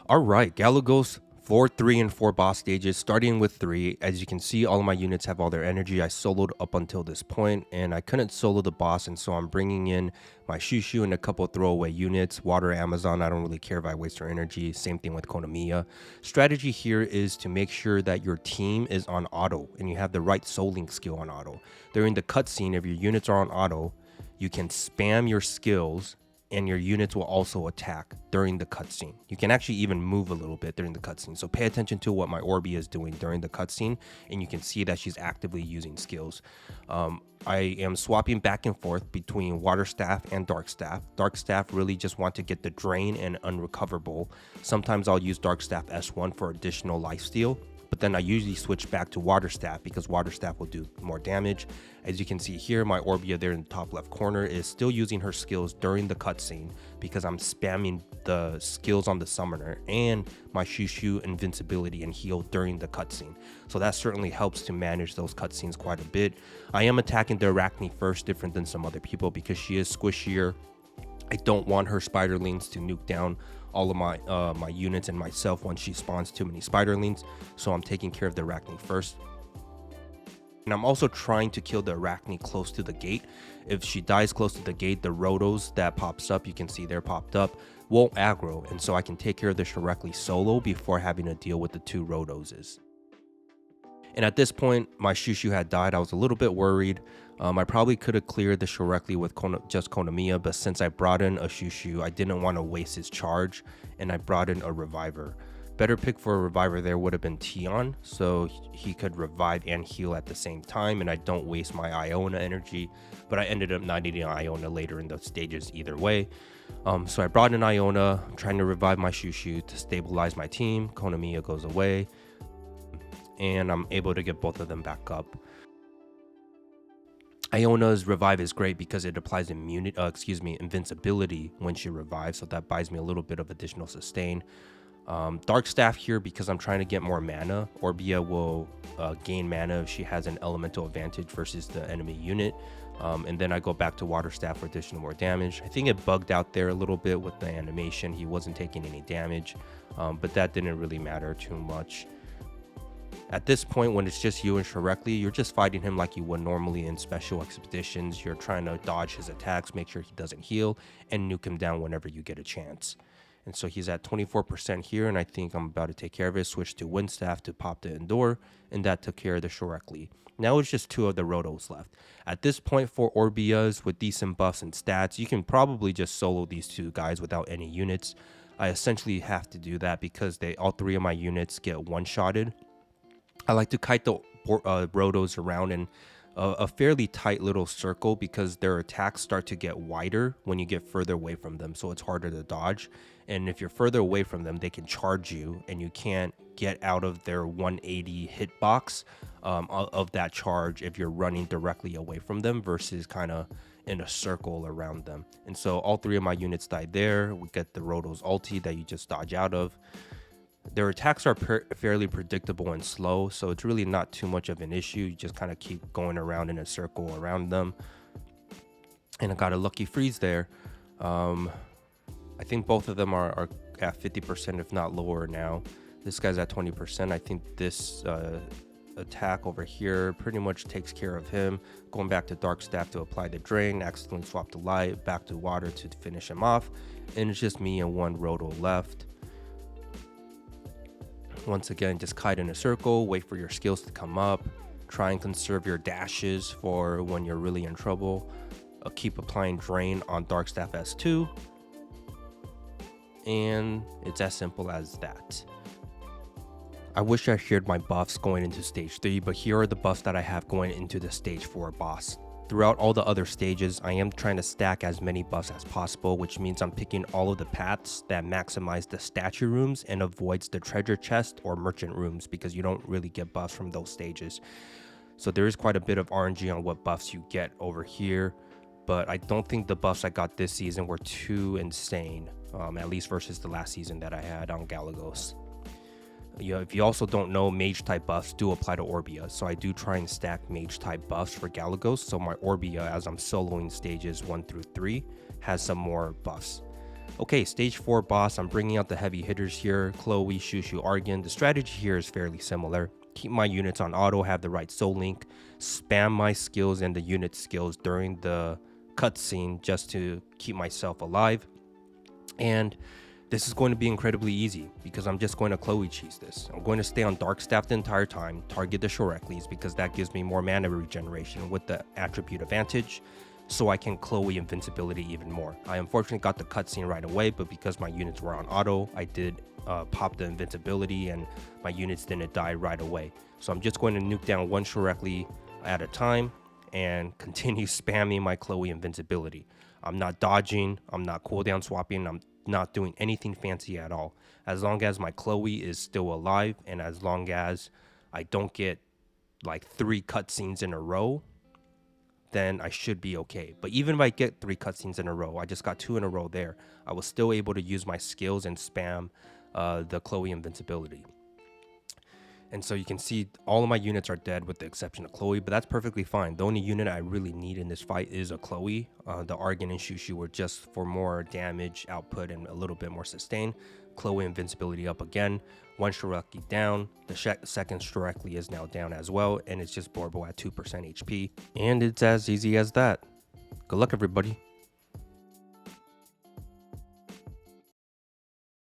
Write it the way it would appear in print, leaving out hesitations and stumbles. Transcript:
All right, Galagos 4, 3, and 4 boss stages, starting with 3. As you can see, all of my units have all their energy. I soloed up until this point, and I couldn't solo the boss, and so I'm bringing in my Shushu and a couple throwaway units. Water Amazon, I don't really care if I waste her energy. Same thing with Konamiya. Strategy here is to make sure that your team is on auto, and you have the right soling skill on auto. During the cutscene, if your units are on auto, you can spam your skills and your units will also attack during the cutscene. You can actually even move a little bit during the cutscene. So pay attention to what my Orbia is doing during the cutscene, and you can see that she's actively using skills. I am swapping back and forth between Water Staff and Dark Staff. Dark Staff really just want to get the Drain and Unrecoverable. Sometimes I'll use Dark Staff S1 for additional lifesteal, but then I usually switch back to Water Staff because Water Staff will do more damage. As you can see here, my Orbia there in the top left corner is still using her skills during the cutscene because I'm spamming the skills on the summoner and my Shushu invincibility and heal during the cutscene. So that certainly helps to manage those cutscenes quite a bit. I am attacking the Arachne first, different than some other people because she is squishier. I don't want her spiderlings to nuke down all of my units and myself once she spawns too many spiderlings, so I'm taking care of the Arachne first. And I'm also trying to kill the Arachne close to the gate. If she dies close to the gate, the Rotos that pops up, you can see they're popped up, won't aggro, and so I can take care of this directly solo before having to deal with the 2 Rotoses. And at this point, my Shushu had died. I was a little bit worried. I probably could have cleared the directly with just Konamiya, but since I brought in a Shushu, I didn't want to waste his charge, and I brought in a Reviver. Better pick for a Reviver there would have been Tion, so he could revive and heal at the same time, and I don't waste my Iona energy, but I ended up not needing Iona later in the stages either way. So I brought in Iona, trying to revive my Shushu to stabilize my team. Konamiya goes away, and I'm able to get both of them back up. Iona's revive is great because it applies invincibility when she revives, so that buys me a little bit of additional sustain. Dark Staff here because I'm trying to get more mana. Orbia will gain mana if she has an elemental advantage versus the enemy unit. And then I go back to Water Staff for additional more damage. I think it bugged out there a little bit with the animation. He wasn't taking any damage, but that didn't really matter too much. At this point, when it's just you and Shrekly, you're just fighting him like you would normally in special expeditions. You're trying to dodge his attacks, make sure he doesn't heal, and nuke him down whenever you get a chance. And so he's at 24% here, and I think I'm about to take care of it. Switch to Wind Staff to pop the Endure, and that took care of the Shrekly. Now it's just 2 of the Rotos left. At this point, for Orbias with decent buffs and stats, you can probably just solo these 2 guys without any units. I essentially have to do that because all 3 of my units get one-shotted. I like to kite the Rotos around in a fairly tight little circle because their attacks start to get wider when you get further away from them, so it's harder to dodge. And if you're further away from them, they can charge you, and you can't get out of their 180 hitbox of that charge if you're running directly away from them versus kind of in a circle around them. And so all 3 of my units died there. We get the Rotos ulti that you just dodge out of. Their attacks are fairly predictable and slow, so it's really not too much of an issue. You just kind of keep going around in a circle around them. And I got a lucky freeze there. I think both of them are at 50%, if not lower now. This guy's at 20%. I think this attack over here pretty much takes care of him. Going back to Dark Staff to apply the Drain, accidentally swap the Light, back to Water to finish him off. And it's just me and 1 Roto left. Once again, just kite in a circle, wait for your skills to come up, try and conserve your dashes for when you're really in trouble. Keep applying Drain on Dark Staff S2, and it's as simple as that. I wish I shared my buffs going into stage 3, but here are the buffs that I have going into the stage 4 boss. Throughout all the other stages, I am trying to stack as many buffs as possible, which means I'm picking all of the paths that maximize the statue rooms and avoids the treasure chest or merchant rooms because you don't really get buffs from those stages. So there is quite a bit of RNG on what buffs you get over here, but I don't think the buffs I got this season were too insane, at least versus the last season that I had on Galagos. If you also don't know, mage type buffs do apply to Orbia, so I do try and stack mage type buffs for Galagos, so my Orbia, as I'm soloing stages 1 through 3, has some more buffs. Okay, stage 4 boss, I'm bringing out the heavy hitters here, Chloe, Shushu, Argan. The strategy here is fairly similar. Keep my units on auto, have the right soul link, spam my skills and the unit skills during the cutscene just to keep myself alive. And this is going to be incredibly easy because I'm just going to Chloe cheese this. I'm going to stay on Dark Staff the entire time, target the Shoreklis because that gives me more mana regeneration with the attribute advantage, so I can Chloe invincibility even more. I unfortunately got the cutscene right away, but because my units were on auto, I did pop the invincibility and my units didn't die right away. So I'm just going to nuke down one Shorekli at a time and continue spamming my Chloe invincibility. I'm not dodging, I'm not cooldown swapping, I'm not doing anything fancy at all. As long as my Chloe is still alive and as long as I don't get like 3 cutscenes in a row, then I should be okay. But even if I get 3 cutscenes in a row, I just got 2 in a row there, I was still able to use my skills and spam the Chloe invincibility. And so you can see all of my units are dead with the exception of Chloe, but that's perfectly fine. The only unit I really need in this fight is a Chloe. The Argan and Shushu were just for more damage output and a little bit more sustain. Chloe invincibility up again. One Shorekli down. The second Shorekli is now down as well, and it's just Borbo at 2% HP. And it's as easy as that. Good luck, everybody.